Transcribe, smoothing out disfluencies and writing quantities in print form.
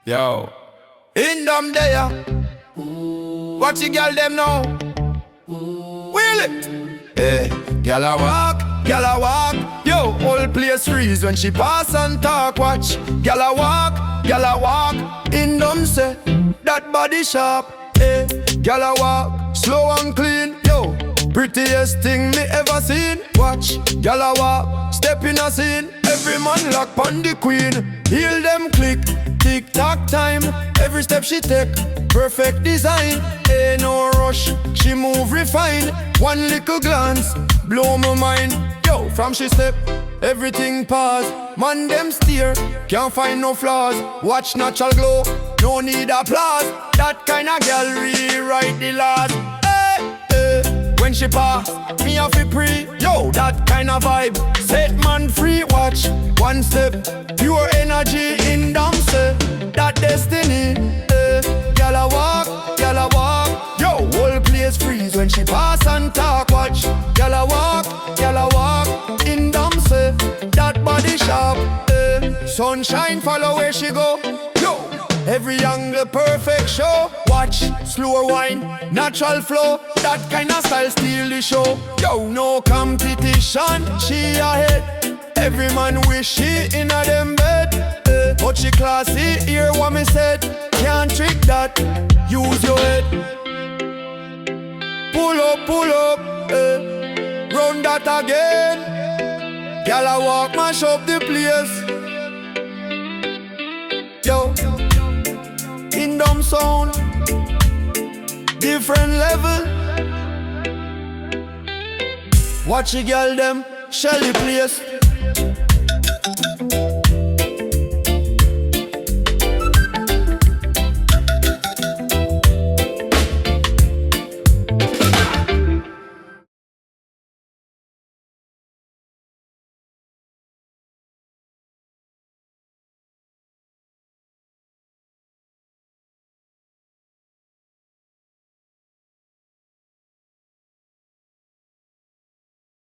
Yo, Indom there. Watch the girl them now. Wheel it. Hey, gyal a walk, gyal a walk. Yo, whole place freeze when she pass and talk. Watch, gyal a walk. Indom say that body sharp. Hey, gyal a walk, slow and clean. Yo, prettiest thing me ever seen. Watch, gyal a walk, step in a scene. Every man lock on the queen. Heal them click, tick-tock time. Every step she take, perfect design. Ain't no rush, she move refined. One little glance, blow my mind. Yo, from she step, everything pause. Man them steer, can't find no flaws. Watch natural glow, no need applause. That kind of girl rewrite the laws. When she pass, me have to pre. Yo, that kind of vibe, set man free. Watch, one step, pure energy. Indom say, that destiny. Gyal a walk, gyal a walk. Yo, whole place freeze when she pass and talk. Watch, gyal a walk, gyal a walk. Indom say, that body sharp. Sunshine follow where she go. Yo, every angle perfect show. Watch, slower wine, natural flow. That kind of style steal the show. Yo, no competition, she ahead. Every man wish she in a them bed. But she classy, hear what me said. Can't trick that, use your head. Pull up, run that again. Gyal a walk, mash up the place. Yo, Indom Sound, different level. Watch the girl them, Shelly place.